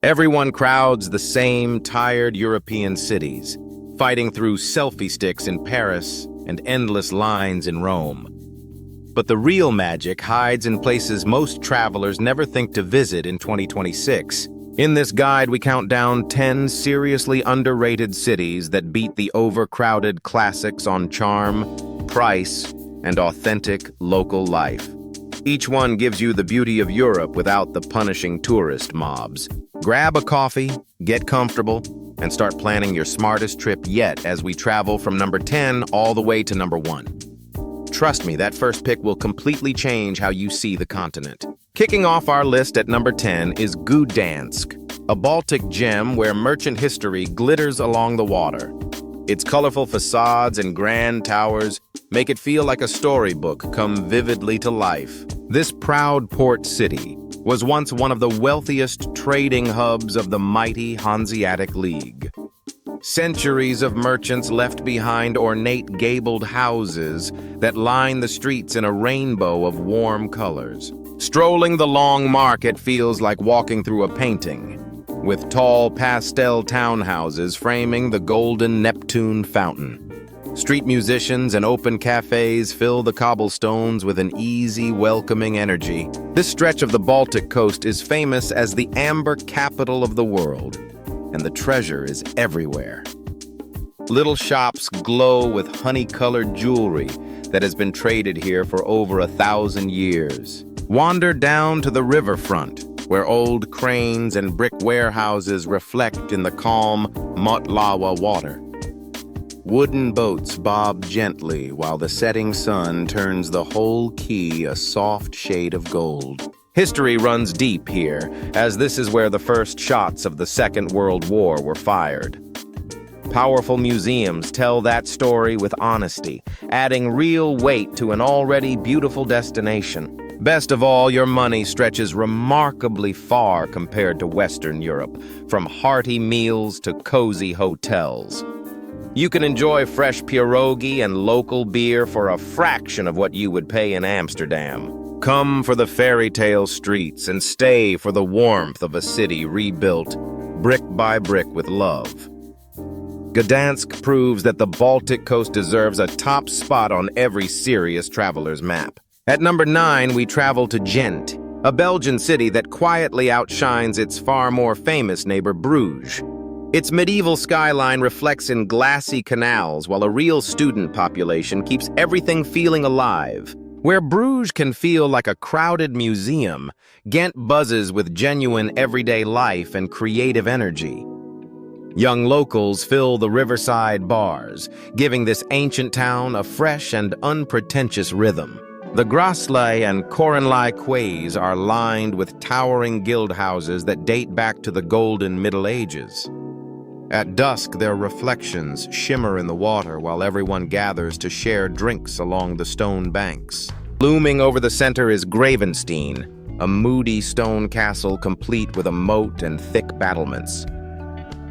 Everyone crowds the same tired European cities, fighting through selfie sticks in Paris and endless lines in Rome. But the real magic hides in places most travelers never think to visit in 2026. In this guide, we count down 10 seriously underrated cities that beat the overcrowded classics on charm, price, and authentic local life. Each one gives you the beauty of Europe without the punishing tourist mobs. Grab a coffee, get comfortable, and start planning your smartest trip yet as we travel from number 10 all the way to number 1. Trust me, that first pick will completely change how you see the continent. Kicking off our list at number 10 is Gdansk, a Baltic gem where merchant history glitters along the water. Its colorful facades and grand towers make it feel like a storybook come vividly to life. This proud port city was once one of the wealthiest trading hubs of the mighty Hanseatic League. Centuries of merchants left behind ornate gabled houses that line the streets in a rainbow of warm colors. Strolling the long market feels like walking through a painting, with tall pastel townhouses framing the golden Neptune fountain. Street musicians and open cafes fill the cobblestones with an easy, welcoming energy. This stretch of the Baltic coast is famous as the amber capital of the world, and the treasure is everywhere. Little shops glow with honey-colored jewelry that has been traded here for over 1,000 years. Wander down to the riverfront, where old cranes and brick warehouses reflect in the calm Motlawa water. Wooden boats bob gently while the setting sun turns the whole quay a soft shade of gold. History runs deep here, as this is where the first shots of the Second World War were fired. Powerful museums tell that story with honesty, adding real weight to an already beautiful destination. Best of all, your money stretches remarkably far compared to Western Europe, from hearty meals to cozy hotels. You can enjoy fresh pierogi and local beer for a fraction of what you would pay in Amsterdam. Come for the fairy tale streets and stay for the warmth of a city rebuilt brick by brick with love. Gdansk proves that the Baltic coast deserves a top spot on every serious traveler's map. At number 9, we travel to Ghent, a Belgian city that quietly outshines its far more famous neighbor Bruges. Its medieval skyline reflects in glassy canals, while a real student population keeps everything feeling alive. Where Bruges can feel like a crowded museum, Ghent buzzes with genuine everyday life and creative energy. Young locals fill the riverside bars, giving this ancient town a fresh and unpretentious rhythm. The Grassley and Korenlai quays are lined with towering guild houses that date back to the Golden Middle Ages. At dusk, their reflections shimmer in the water while everyone gathers to share drinks along the stone banks. Looming over the center is Gravenstein, a moody stone castle complete with a moat and thick battlements.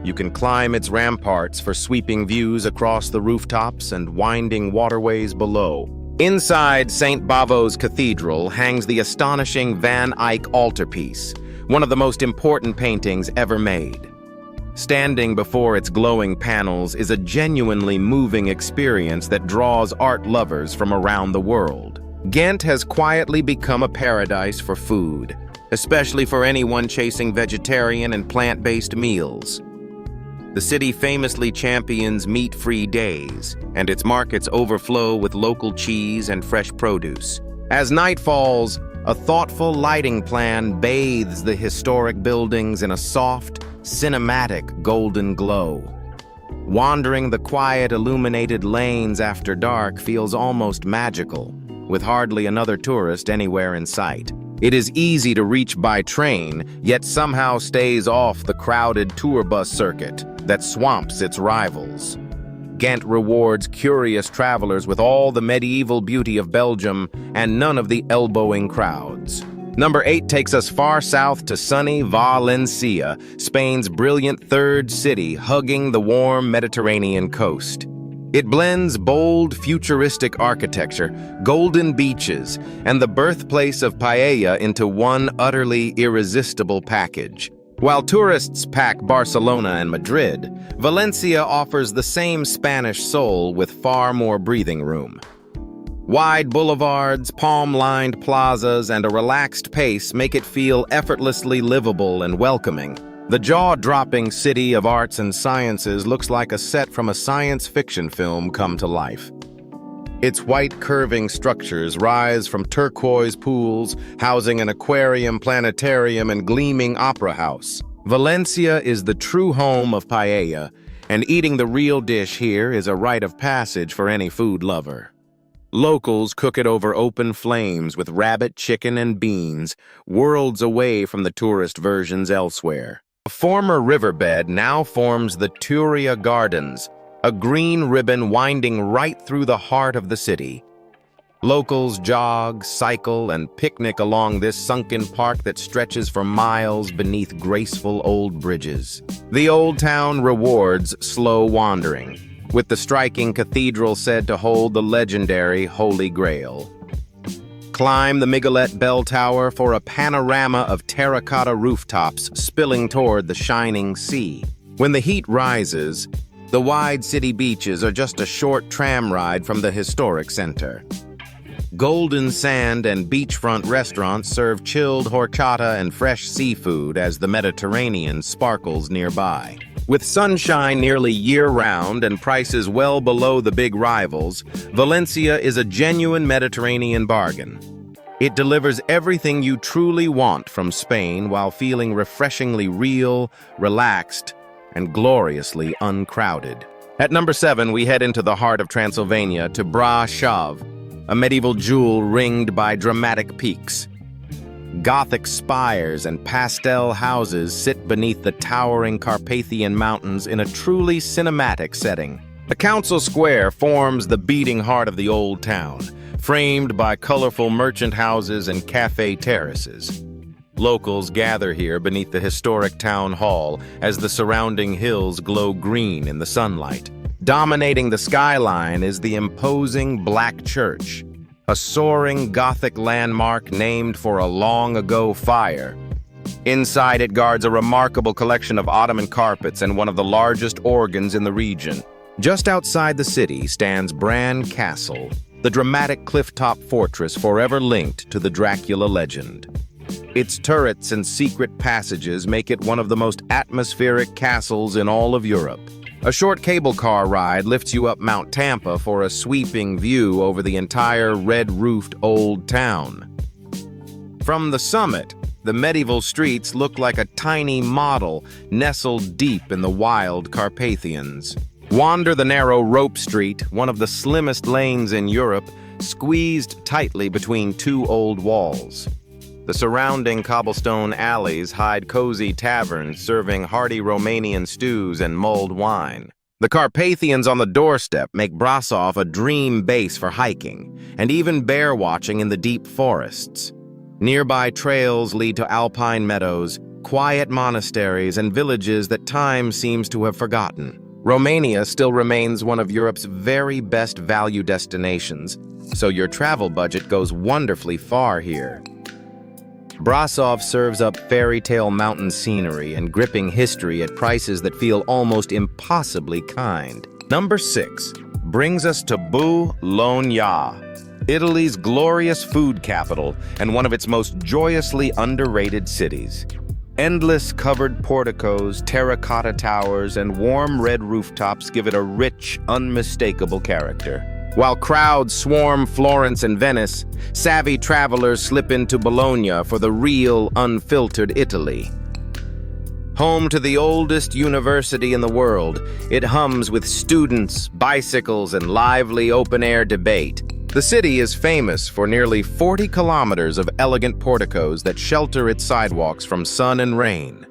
You can climb its ramparts for sweeping views across the rooftops and winding waterways below. Inside St. Bavo's Cathedral hangs the astonishing Van Eyck altarpiece, one of the most important paintings ever made. Standing before its glowing panels is a genuinely moving experience that draws art lovers from around the world. Ghent has quietly become a paradise for food, especially for anyone chasing vegetarian and plant-based meals. The city famously champions meat-free days, and its markets overflow with local cheese and fresh produce. As night falls, a thoughtful lighting plan bathes the historic buildings in a soft, cinematic golden glow. Wandering the quiet, illuminated lanes after dark feels almost magical, with hardly another tourist anywhere in sight. It is easy to reach by train, yet somehow stays off the crowded tour bus circuit that swamps its rivals. Ghent rewards curious travelers with all the medieval beauty of Belgium and none of the elbowing crowds. Number 8 takes us far south to sunny Valencia, Spain's brilliant third city hugging the warm Mediterranean coast. It blends bold, futuristic architecture, golden beaches, and the birthplace of paella into one utterly irresistible package. While tourists pack Barcelona and Madrid, Valencia offers the same Spanish soul with far more breathing room. Wide boulevards, palm-lined plazas, and a relaxed pace make it feel effortlessly livable and welcoming. The jaw-dropping city of arts and sciences looks like a set from a science fiction film come to life. Its white curving structures rise from turquoise pools, housing an aquarium, planetarium, and gleaming opera house. Valencia is the true home of paella, and eating the real dish here is a rite of passage for any food lover. Locals cook it over open flames with rabbit, chicken, and beans, worlds away from the tourist versions elsewhere. A former riverbed now forms the Turia Gardens, a green ribbon winding right through the heart of the city. Locals jog, cycle, and picnic along this sunken park that stretches for miles beneath graceful old bridges. The old town rewards slow wandering, with the striking cathedral said to hold the legendary Holy Grail. Climb the Miguelet Bell Tower for a panorama of terracotta rooftops spilling toward the shining sea. When the heat rises, the wide city beaches are just a short tram ride from the historic center. Golden sand and beachfront restaurants serve chilled horchata and fresh seafood as the Mediterranean sparkles nearby. With sunshine nearly year-round and prices well below the big rivals, Valencia is a genuine Mediterranean bargain. It delivers everything you truly want from Spain while feeling refreshingly real, relaxed, and gloriously uncrowded. At number 7, we head into the heart of Transylvania to Brasov, a medieval jewel ringed by dramatic peaks. Gothic spires and pastel houses sit beneath the towering Carpathian Mountains in a truly cinematic setting. The council square forms the beating heart of the old town, framed by colorful merchant houses and cafe terraces. Locals gather here beneath the historic town hall as the surrounding hills glow green in the sunlight. Dominating the skyline is the imposing Black Church, a soaring Gothic landmark named for a long-ago fire. Inside it guards a remarkable collection of Ottoman carpets and one of the largest organs in the region. Just outside the city stands Bran Castle, the dramatic cliff-top fortress forever linked to the Dracula legend. Its turrets and secret passages make it one of the most atmospheric castles in all of Europe. A short cable car ride lifts you up Mount Tampa for a sweeping view over the entire red-roofed old town. From the summit, the medieval streets look like a tiny model nestled deep in the wild Carpathians. Wander the narrow Rope Street, one of the slimmest lanes in Europe, squeezed tightly between two old walls. The surrounding cobblestone alleys hide cozy taverns serving hearty Romanian stews and mulled wine. The Carpathians on the doorstep make Brasov a dream base for hiking, and even bear watching in the deep forests. Nearby trails lead to alpine meadows, quiet monasteries, and villages that time seems to have forgotten. Romania still remains one of Europe's very best value destinations, so your travel budget goes wonderfully far here. Brasov serves up fairy tale mountain scenery and gripping history at prices that feel almost impossibly kind. Number 6 brings us to Bologna, Italy's glorious food capital and one of its most joyously underrated cities. Endless covered porticos, terracotta towers, and warm red rooftops give it a rich, unmistakable character. While crowds swarm Florence and Venice, savvy travelers slip into Bologna for the real, unfiltered Italy. Home to the oldest university in the world, it hums with students, bicycles, and lively open-air debate. The city is famous for nearly 40 kilometers of elegant porticos that shelter its sidewalks from sun and rain.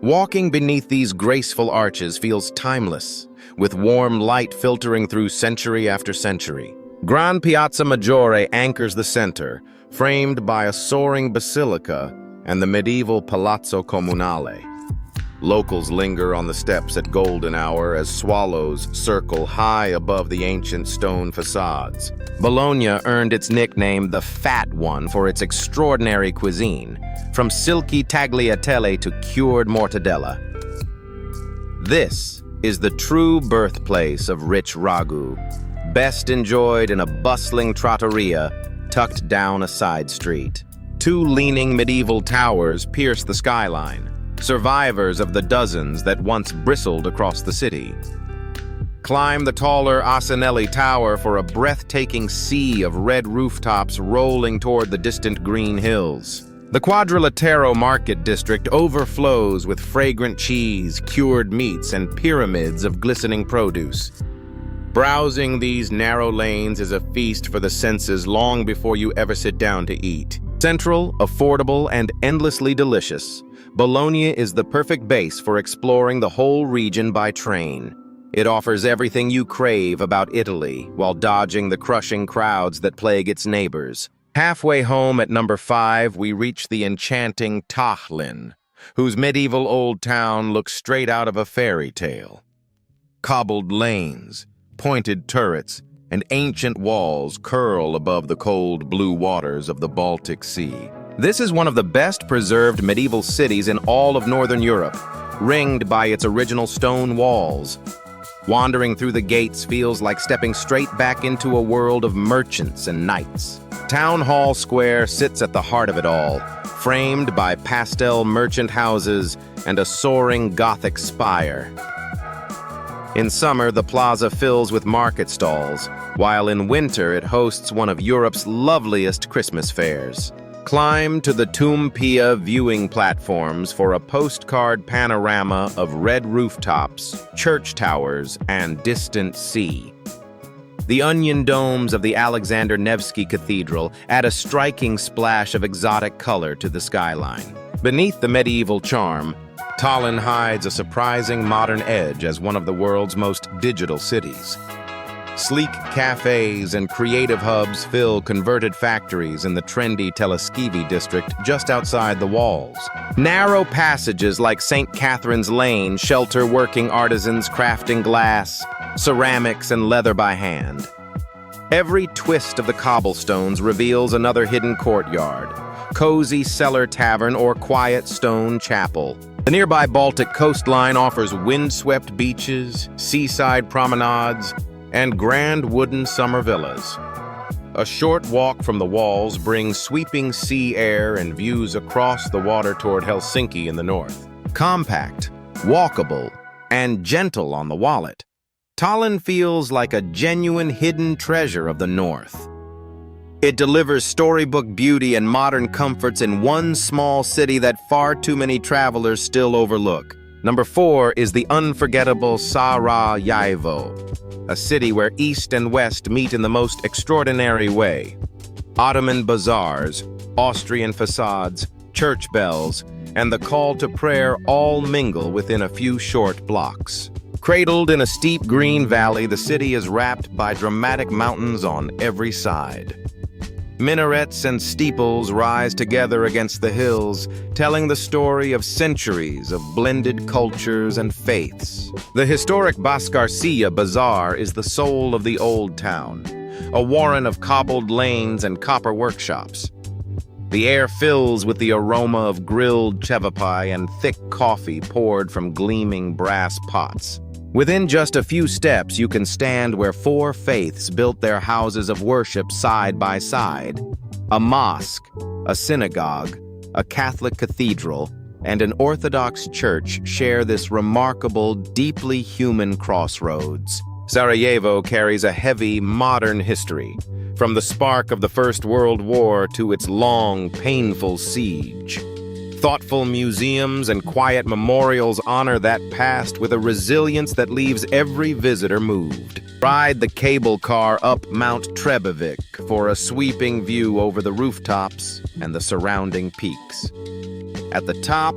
Walking beneath these graceful arches feels timeless, with warm light filtering through century after century. Gran Piazza Maggiore anchors the center, framed by a soaring basilica and the medieval Palazzo Comunale. Locals linger on the steps at golden hour as swallows circle high above the ancient stone facades. Bologna earned its nickname the Fat One for its extraordinary cuisine, from silky tagliatelle to cured mortadella. This is the true birthplace of rich ragu, best enjoyed in a bustling trattoria tucked down a side street. Two leaning medieval towers pierce the skyline, survivors of the dozens that once bristled across the city. Climb the taller Asinelli Tower for a breathtaking sea of red rooftops rolling toward the distant green hills. The Quadrilatero Market District overflows with fragrant cheese, cured meats, and pyramids of glistening produce. Browsing these narrow lanes is a feast for the senses long before you ever sit down to eat. Central, affordable, and endlessly delicious, Bologna is the perfect base for exploring the whole region by train. It offers everything you crave about Italy while dodging the crushing crowds that plague its neighbors. Halfway home at number 5, we reach the enchanting Tallinn, whose medieval old town looks straight out of a fairy tale. Cobbled lanes, pointed turrets, and ancient walls curl above the cold blue waters of the Baltic Sea. This is one of the best preserved medieval cities in all of Northern Europe, ringed by its original stone walls. Wandering through the gates feels like stepping straight back into a world of merchants and knights. Town Hall Square sits at the heart of it all, framed by pastel merchant houses and a soaring Gothic spire. In summer, the plaza fills with market stalls, while in winter it hosts one of Europe's loveliest Christmas fairs. Climb to the Tumpia viewing platforms for a postcard panorama of red rooftops, church towers, and distant sea. The onion domes of the Alexander Nevsky Cathedral add a striking splash of exotic color to the skyline. Beneath the medieval charm, Tallinn hides a surprising modern edge as one of the world's most digital cities. Sleek cafes and creative hubs fill converted factories in the trendy Teleskivi district just outside the walls. Narrow passages like St. Catherine's Lane shelter working artisans crafting glass, ceramics, and leather by hand. Every twist of the cobblestones reveals another hidden courtyard, cozy cellar tavern, or quiet stone chapel. The nearby Baltic coastline offers windswept beaches, seaside promenades, and grand wooden summer villas. A short walk from the walls brings sweeping sea air and views across the water toward Helsinki in the north. Compact, walkable, and gentle on the wallet, Tallinn feels like a genuine hidden treasure of the north. It delivers storybook beauty and modern comforts in one small city that far too many travelers still overlook. Number 4 is the unforgettable Sarajevo, a city where East and West meet in the most extraordinary way. Ottoman bazaars, Austrian facades, church bells, and the call to prayer all mingle within a few short blocks. Cradled in a steep green valley, the city is wrapped by dramatic mountains on every side. Minarets and steeples rise together against the hills, telling the story of centuries of blended cultures and faiths. The historic Baskarcia Bazaar is the soul of the old town, a warren of cobbled lanes and copper workshops. The air fills with the aroma of grilled chevapai and thick coffee poured from gleaming brass pots. Within just a few steps, you can stand where 4 faiths built their houses of worship side by side. A mosque, a synagogue, a Catholic cathedral, and an Orthodox church share this remarkable, deeply human crossroads. Sarajevo carries a heavy, modern history, from the spark of the First World War to its long, painful siege. Thoughtful museums and quiet memorials honor that past with a resilience that leaves every visitor moved. Ride the cable car up Mount Trebevic for a sweeping view over the rooftops and the surrounding peaks. At the top,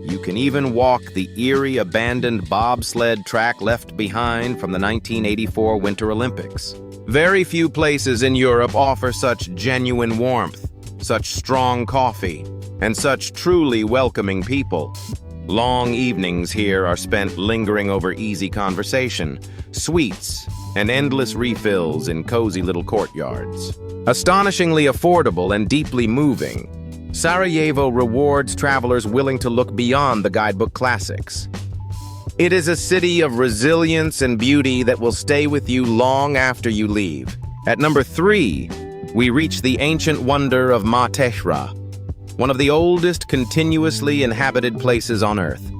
you can even walk the eerie abandoned bobsled track left behind from the 1984 Winter Olympics. Very few places in Europe offer such genuine warmth, such strong coffee, and such truly welcoming people. Long evenings here are spent lingering over easy conversation, sweets, and endless refills in cozy little courtyards. Astonishingly affordable and deeply moving, Sarajevo rewards travelers willing to look beyond the guidebook classics. It is a city of resilience and beauty that will stay with you long after you leave. At number 3, we reach the ancient wonder of Matera, one of the oldest continuously inhabited places on Earth.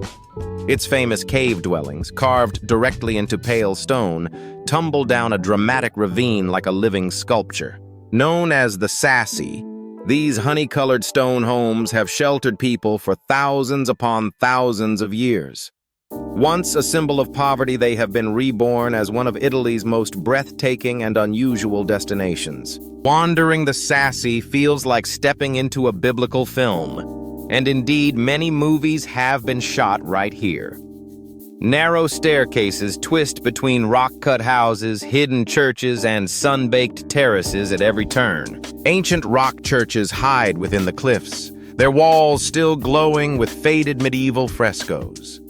Its famous cave dwellings, carved directly into pale stone, tumble down a dramatic ravine like a living sculpture. Known as the Sassy, these honey-colored stone homes have sheltered people for thousands upon thousands of years. Once a symbol of poverty, they have been reborn as one of Italy's most breathtaking and unusual destinations. Wandering the Sassy feels like stepping into a biblical film, and indeed many movies have been shot right here. Narrow staircases twist between rock-cut houses, hidden churches, and sun-baked terraces at every turn. Ancient rock churches hide within the cliffs, their walls still glowing with faded medieval frescoes.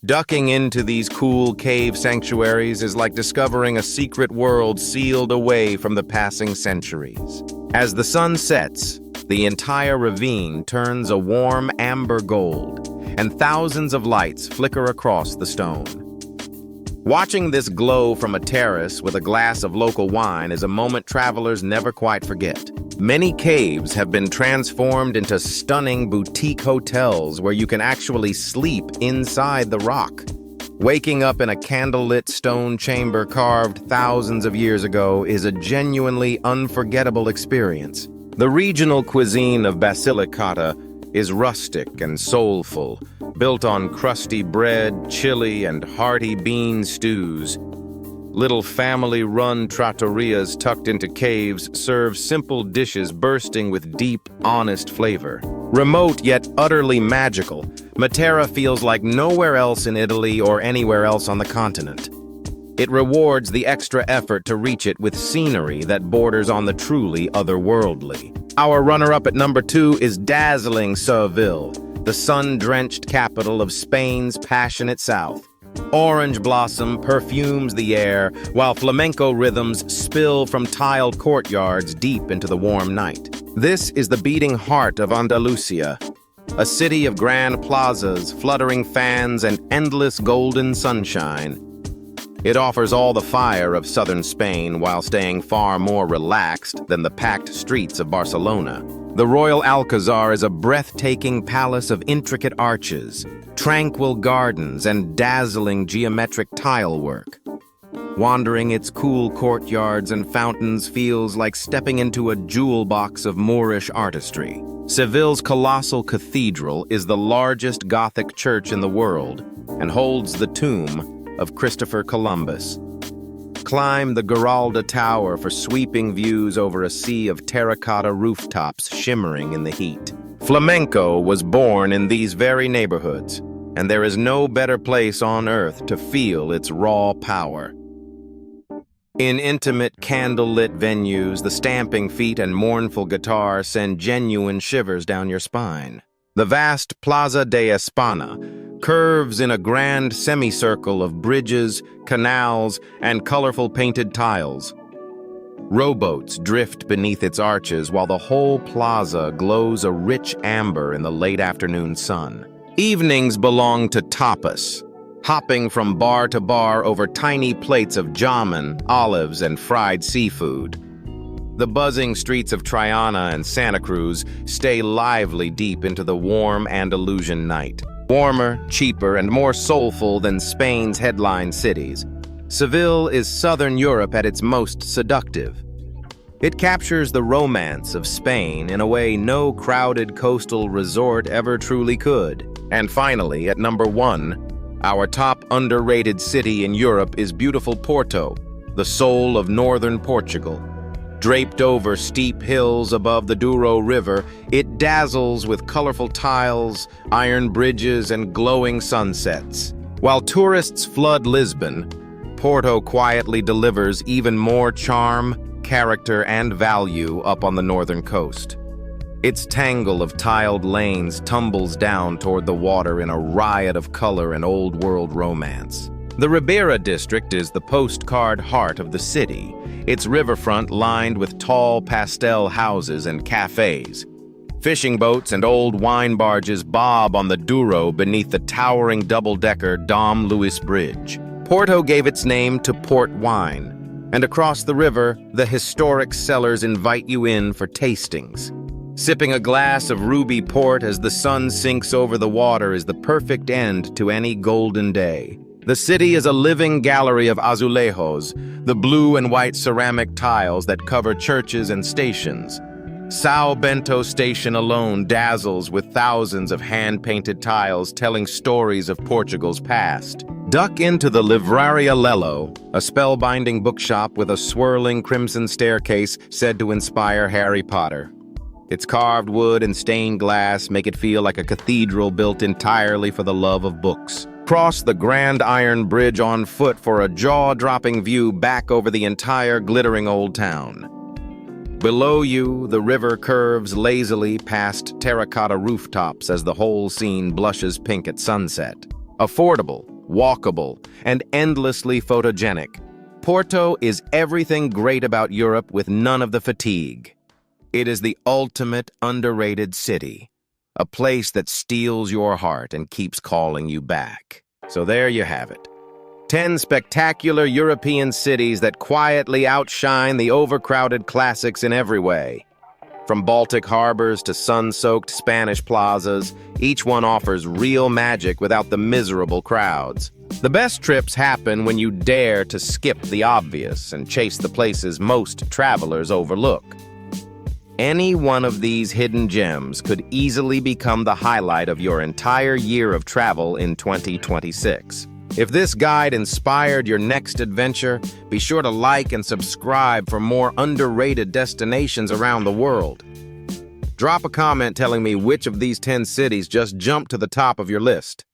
Ducking into these cool cave sanctuaries is like discovering a secret world sealed away from the passing centuries. As the sun sets, the entire ravine turns a warm amber gold, and thousands of lights flicker across the stone. Watching this glow from a terrace with a glass of local wine is a moment travelers never quite forget. Many caves have been transformed into stunning boutique hotels where you can actually sleep inside the rock. Waking up in a candlelit stone chamber carved thousands of years ago is a genuinely unforgettable experience. The regional cuisine of Basilicata is rustic and soulful, built on crusty bread, chili, and hearty bean stews. Little family-run trattorias tucked into caves serve simple dishes bursting with deep, honest flavor. Remote yet utterly magical, Matera feels like nowhere else in Italy or anywhere else on the continent. It rewards the extra effort to reach it with scenery that borders on the truly otherworldly. Our runner-up at number 2 is dazzling Seville, the sun-drenched capital of Spain's passionate south. Orange blossom perfumes the air, while flamenco rhythms spill from tiled courtyards deep into the warm night. This is the beating heart of Andalusia, a city of grand plazas, fluttering fans, and endless golden sunshine. It offers all the fire of southern Spain while staying far more relaxed than the packed streets of Barcelona. The Royal Alcazar is a breathtaking palace of intricate arches, tranquil gardens, and dazzling geometric tile work. Wandering its cool courtyards and fountains feels like stepping into a jewel box of Moorish artistry. Seville's colossal cathedral is the largest Gothic church in the world and holds the tomb of Christopher Columbus. Climb the Giralda Tower for sweeping views over a sea of terracotta rooftops shimmering in the heat. Flamenco was born in these very neighborhoods, and there is no better place on earth to feel its raw power. In intimate, candle-lit venues, the stamping feet and mournful guitar send genuine shivers down your spine. The vast Plaza de España curves in a grand semicircle of bridges, canals, and colorful painted tiles. Rowboats drift beneath its arches while the whole plaza glows a rich amber in the late afternoon sun. Evenings belong to tapas, hopping from bar to bar over tiny plates of jamun, olives, and fried seafood. The buzzing streets of Triana and Santa Cruz stay lively deep into the warm Andalusian night. Warmer, cheaper, and more soulful than Spain's headline cities, Seville is southern Europe at its most seductive. It captures the romance of Spain in a way no crowded coastal resort ever truly could. And finally, at number 1, our top underrated city in Europe is beautiful Porto, the soul of northern Portugal. Draped over steep hills above the Douro River, it dazzles with colorful tiles, iron bridges, and glowing sunsets. While tourists flood Lisbon, Porto quietly delivers even more charm, character, and value up on the northern coast. Its tangle of tiled lanes tumbles down toward the water in a riot of color and old-world romance. The Ribera district is the postcard heart of the city, its riverfront lined with tall pastel houses and cafes. Fishing boats and old wine barges bob on the Douro beneath the towering double-decker Dom Luis Bridge. Porto gave its name to port wine, and across the river, the historic cellars invite you in for tastings. Sipping a glass of ruby port as the sun sinks over the water is the perfect end to any golden day. The city is a living gallery of azulejos, the blue and white ceramic tiles that cover churches and stations. São Bento Station alone dazzles with thousands of hand-painted tiles telling stories of Portugal's past. Duck into the Livraria Lello, a spellbinding bookshop with a swirling crimson staircase said to inspire Harry Potter. Its carved wood and stained glass make it feel like a cathedral built entirely for the love of books. Cross the Grand Iron Bridge on foot for a jaw-dropping view back over the entire glittering old town. Below you, the river curves lazily past terracotta rooftops as the whole scene blushes pink at sunset. Affordable, walkable, and endlessly photogenic, Porto is everything great about Europe with none of the fatigue. It is the ultimate underrated city, a place that steals your heart and keeps calling you back. So there you have it. 10 spectacular European cities that quietly outshine the overcrowded classics in every way. From Baltic harbors to sun-soaked Spanish plazas, each one offers real magic without the miserable crowds. The best trips happen when you dare to skip the obvious and chase the places most travelers overlook. Any one of these hidden gems could easily become the highlight of your entire year of travel in 2026. If this guide inspired your next adventure, be sure to like and subscribe for more underrated destinations around the world. Drop a comment telling me which of these 10 cities just jumped to the top of your list.